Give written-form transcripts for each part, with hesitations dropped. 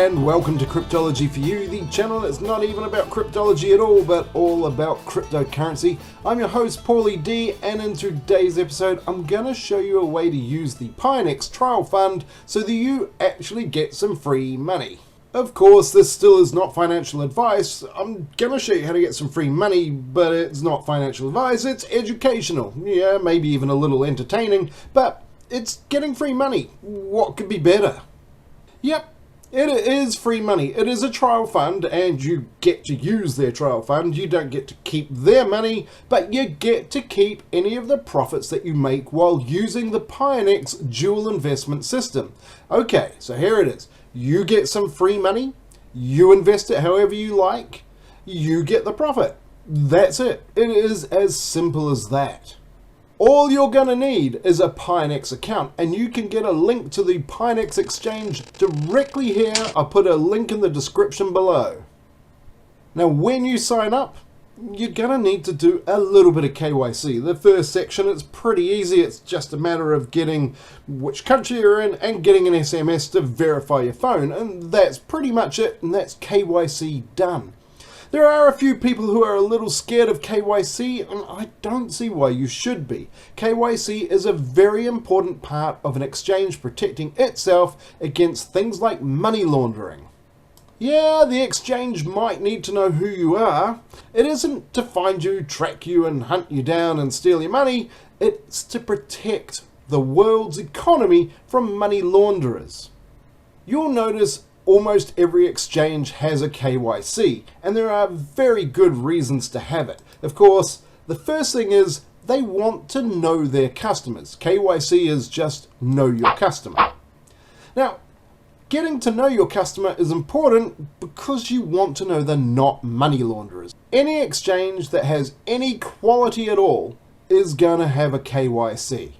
and welcome to Cryptology for You, the channel that's not even about cryptology at all, but all about cryptocurrency. I'm your host, Paulie D, and in today's episode, I'm gonna show you a way to use the Pionex trial fund so that you actually get some free money. Of course, this still is not financial advice. I'm gonna show you how to get some free money, but it's not financial advice, it's educational. Yeah, maybe even a little entertaining, but it's getting free money. What could be better? Yep, it is free money. It is a trial fund and you get to use their trial fund. You don't get to keep their money, but you get to keep any of the profits that you make while using the Pionex dual investment system. Okay, so here it is. You get some free money, you invest it however you like, you get the profit. That's it. It is as simple as that. All you're going to need is a Pionex account, and you can get a link to the Pionex exchange directly here. I'll put a link in the description below. Now when you sign up, you're going to need to do a little bit of KYC. The first section is pretty easy. It's just a matter of getting which country you're in and getting an SMS to verify your phone, and that's pretty much it, and that's KYC done. There are a few people who are a little scared of KYC, and I don't see why you should be. KYC is a very important part of an exchange protecting itself against things like money laundering. Yeah, the exchange might need to know who you are. It isn't to find you, track you, and hunt you down and steal your money. It's to protect the world's economy from money launderers. You'll notice almost every exchange has a KYC, and there are very good reasons to have it. Of course, the first thing is they want to know their customers. KYC is just know your customer. Now, getting to know your customer is important because you want to know they're not money launderers. Any exchange that has any quality at all is going to have a KYC.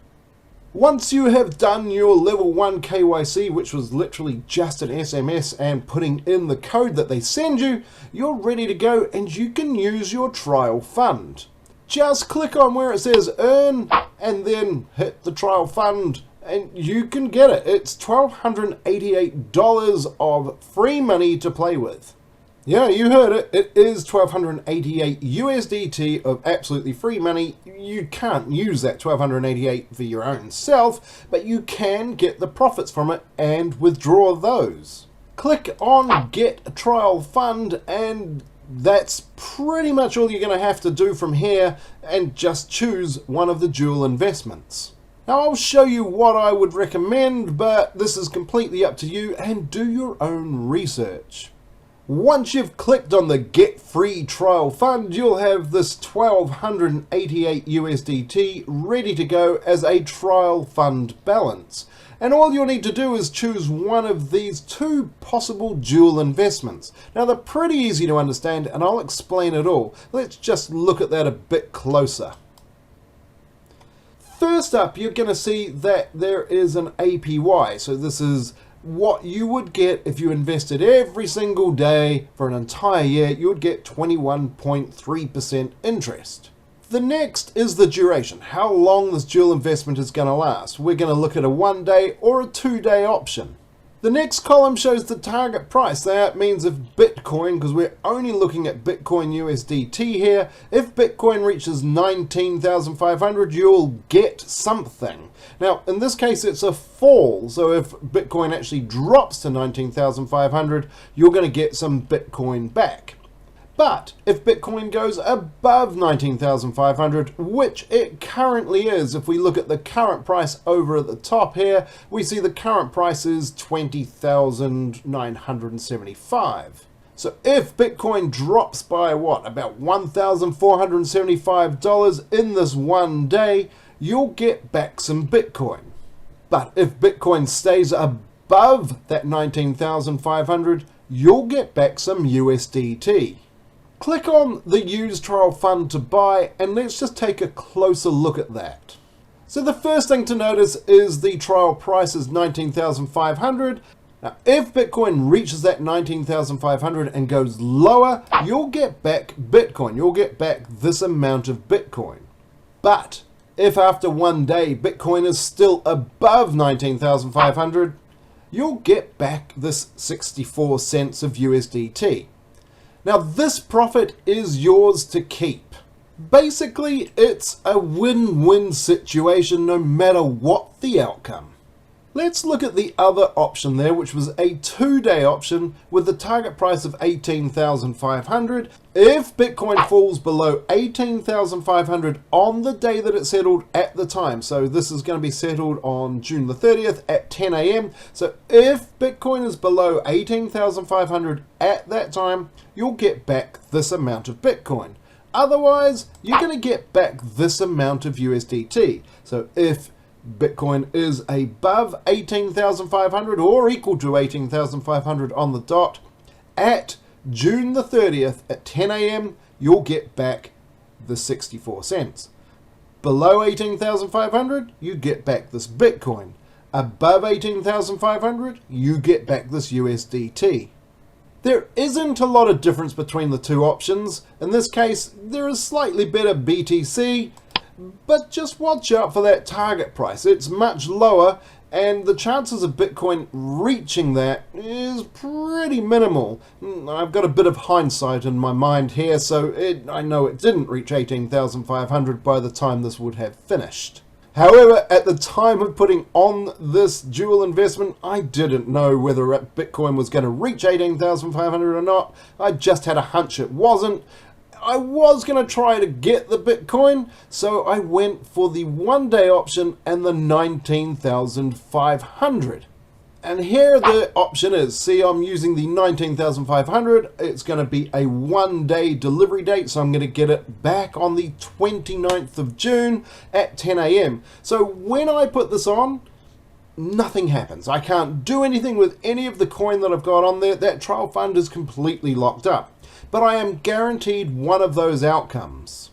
Once you have done your level 1 KYC, which was literally just an SMS and putting in the code that they send you, you're ready to go and you can use your trial fund. Just click on where it says earn and then hit the trial fund and you can get it. It's $1,288 of free money to play with. Yeah, you heard it. It is 1,288 USDT of absolutely free money. You can't use that 1,288 for your own self, but you can get the profits from it and withdraw those. Click on Get Trial Fund, and that's pretty much all you're going to have to do from here, and just choose one of the dual investments. Now I'll show you what I would recommend, but this is completely up to you, and do your own research. Once you've clicked on the Get Free Trial Fund, you'll have this 1,288 USDT ready to go as a trial fund balance. And all you'll need to do is choose one of these two possible dual investments. Now they're pretty easy to understand and I'll explain it all. Let's just look at that a bit closer. First up, you're going to see that there is an APY. So this is what you would get if you invested every single day for an entire year. You would get 21.3% interest. The next is the duration, how long this dual investment is going to last. We're going to look at a 1-day or a 2-day option. The next column shows the target price. That means if Bitcoin, because we're only looking at Bitcoin USDT here, if Bitcoin reaches 19,500, you'll get something. Now, in this case, it's a fall. So if Bitcoin actually drops to 19,500, you're going to get some Bitcoin back. But if Bitcoin goes above 19,500, which it currently is, if we look at the current price over at the top here, we see the current price is 20,975. So if Bitcoin drops by about $1,475 in this 1 day, you'll get back some Bitcoin. But if Bitcoin stays above that 19,500, you'll get back some USDT. Click on the Use Trial Fund to buy, and let's just take a closer look at that. So the first thing to notice is the trial price is 19,500. Now, if Bitcoin reaches that 19,500 and goes lower, you'll get back Bitcoin. You'll get back this amount of Bitcoin. But if after 1 day Bitcoin is still above 19,500, you'll get back this 64 cents of USDT. Now this profit is yours to keep. Basically, it's a win-win situation no matter what the outcome. Let's look at the other option there, which was a 2-day option with the target price of 18,500. If Bitcoin falls below 18,500 on the day that it settled at the time, so this is going to be settled on June the 30th at 10 a.m. So if Bitcoin is below 18,500 at that time, you'll get back this amount of Bitcoin. Otherwise, you're going to get back this amount of USDT. So if Bitcoin is above 18,500 or equal to 18,500 on the dot, at June the 30th at 10 a.m., you'll get back the 64 cents. Below 18,500, you get back this Bitcoin. Above 18,500, you get back this USDT. There isn't a lot of difference between the two options. In this case, there is slightly better BTC, but just watch out for that target price. It's much lower, and the chances of Bitcoin reaching that is pretty minimal. I've got a bit of hindsight in my mind here, so I know it didn't reach 18,500 by the time this would have finished. However, at the time of putting on this dual investment, I didn't know whether Bitcoin was going to reach 18,500 or not. I just had a hunch it wasn't. I was going to try to get the Bitcoin, so I went for the 1-day option and the 19,500. And here the option is. See, I'm using the 19,500. It's going to be a 1-day delivery date, so I'm going to get it back on the 29th of June at 10 a.m. So when I put this on, nothing happens. I can't do anything with any of the coin that I've got on there. That trial fund is completely locked up. But I am guaranteed one of those outcomes.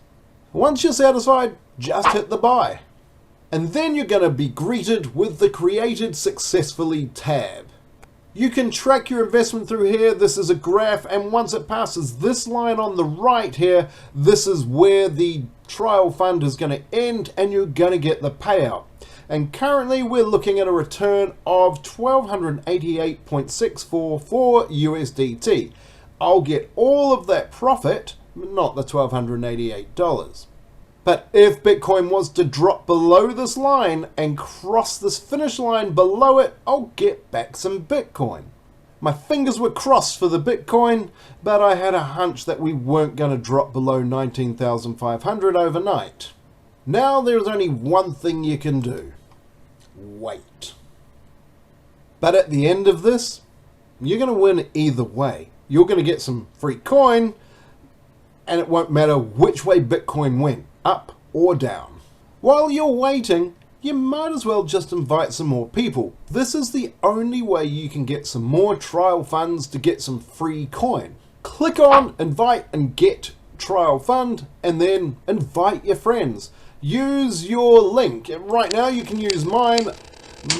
Once you're satisfied, just hit the buy. And then you're going to be greeted with the Created Successfully tab. You can track your investment through here. This is a graph, and once it passes this line on the right here, this is where the trial fund is going to end and you're going to get the payout. And currently we're looking at a return of 1,288.644 USDT. I'll get all of that profit, not the $1,288. But if Bitcoin was to drop below this line and cross this finish line below it, I'll get back some Bitcoin. My fingers were crossed for the Bitcoin, but I had a hunch that we weren't going to drop below 19,500 overnight. Now there's only one thing you can do. Wait. But at the end of this, you're going to win either way. You're going to get some free coin, and it won't matter which way Bitcoin went, up or down. While you're waiting, you might as well just invite some more people. This is the only way you can get some more trial funds to get some free coin. Click on invite and get trial fund, and then invite your friends. Use your link. Right now you can use mine.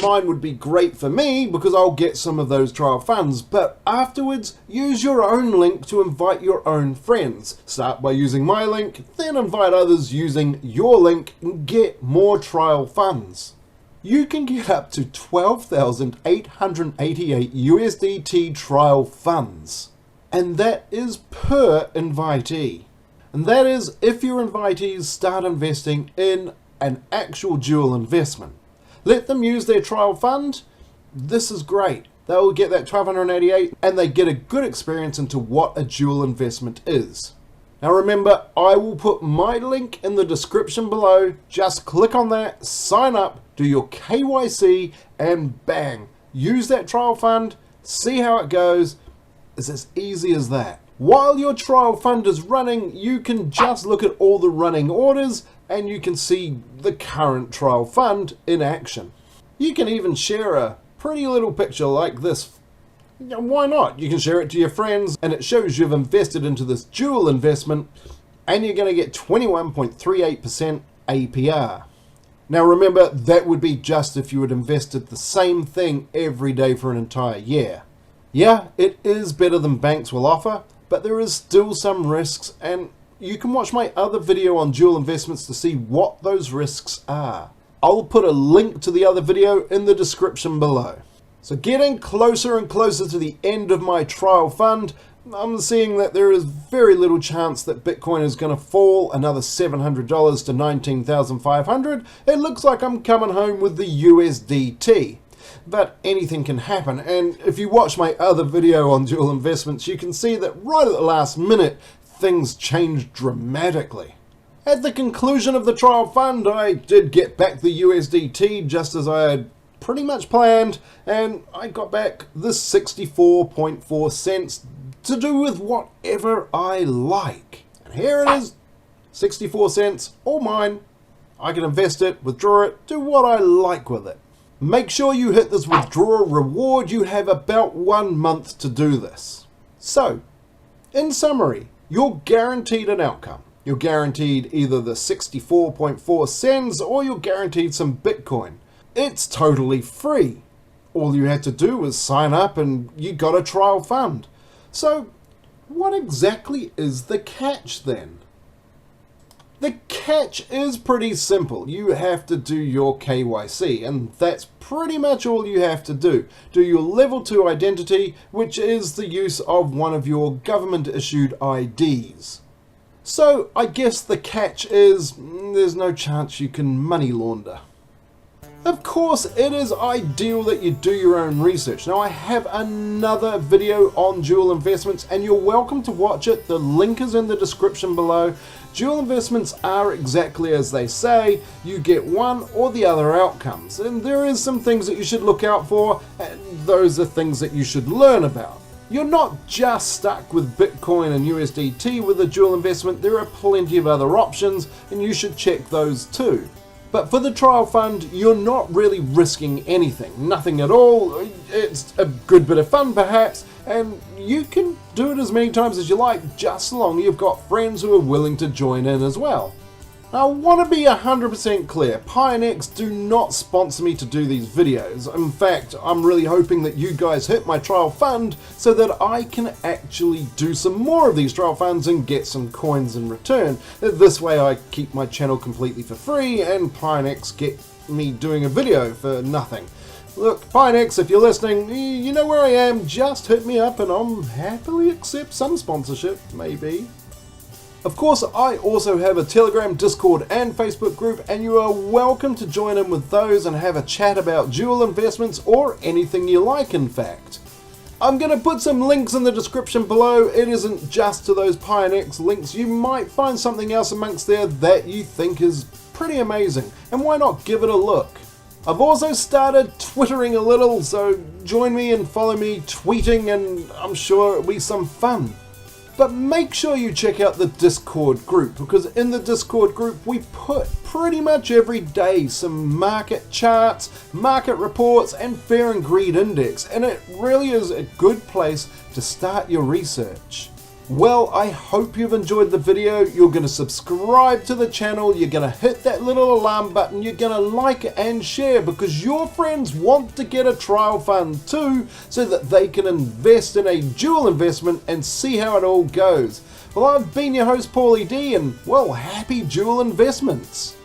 Mine would be great for me because I'll get some of those trial funds, but afterwards use your own link to invite your own friends. Start by using my link, then invite others using your link and get more trial funds. You can get up to 12,888 USDT trial funds, and that is per invitee. And that is if your invitees start investing in an actual dual investment. Let them use their trial fund. This is great. They will get that 1,288 and they get a good experience into what a dual investment is. Now remember, I will put my link in the description below. Just click on that, sign up, do your KYC, and bang, use that trial fund, see how it goes. It's as easy as that. While your trial fund is running, you can just look at all the running orders and you can see the current trial fund in action. You can even share a pretty little picture like this. Why not? You can share it to your friends and it shows you've invested into this dual investment and you're going to get 21.38% APR. Now remember, that would be just if you had invested the same thing every day for an entire year. Yeah, it is better than banks will offer, but there is still some risks, and you can watch my other video on dual investments to see what those risks are. I'll put a link to the other video in the description below. So getting closer and closer to the end of my trial fund, I'm seeing that there is very little chance that Bitcoin is going to fall another $700 to 19,500. It looks like I'm coming home with the USDT. But anything can happen, and if you watch my other video on dual investments, you can see that right at the last minute, things changed dramatically. At the conclusion of the trial fund, I did get back the USDT just as I had pretty much planned, and I got back this 64.4 cents to do with whatever I like. And here it is, 64 cents, all mine. I can invest it, withdraw it, do what I like with it. Make sure you hit this withdrawal reward. You have about 1 month to do this. So, in summary, you're guaranteed an outcome. You're guaranteed either the 64.4 cents or you're guaranteed some Bitcoin. It's totally free. All you had to do was sign up and you got a trial fund. So, what exactly is the catch then? The catch is pretty simple. You have to do your KYC, and that's pretty much all you have to do. Do your level 2 identity, which is the use of one of your government issued IDs. So I guess the catch is there's no chance you can money launder. Of course, it is ideal that you do your own research. Now, I have another video on dual investments, and you're welcome to watch it. The link is in the description below. Dual investments are exactly as they say. You get one or the other outcomes, and there is some things that you should look out for, and those are things that you should learn about. You're not just stuck with Bitcoin and USDT with a dual investment. There are plenty of other options, and you should check those too. But for the trial fund, you're not really risking anything, nothing at all. It's a good bit of fun perhaps, and you can do it as many times as you like, just so long you've got friends who are willing to join in as well. Now, I want to be 100% clear, Pionex do not sponsor me to do these videos. In fact, I'm really hoping that you guys hit my trial fund so that I can actually do some more of these trial funds and get some coins in return. This way I keep my channel completely for free and Pionex get me doing a video for nothing. Look, Pionex, if you're listening, you know where I am, just hit me up and I'll happily accept some sponsorship, maybe. Of course, I also have a Telegram, Discord and Facebook group, and you are welcome to join in with those and have a chat about dual investments or anything you like, in fact. I'm going to put some links in the description below. It isn't just to those Pionex links. You might find something else amongst there that you think is pretty amazing, and why not give it a look? I've also started twittering a little, so join me and follow me tweeting, and I'm sure it'll be some fun. But make sure you check out the Discord group, because in the Discord group we put pretty much every day some market charts, market reports and Fear and Greed Index, and it really is a good place to start your research. Well, I hope you've enjoyed the video. You're going to subscribe to the channel, you're going to hit that little alarm button, you're going to like it and share, because your friends want to get a trial fund too, so that they can invest in a dual investment and see how it all goes. Well, I've been your host Paulie D, and well, happy dual investments.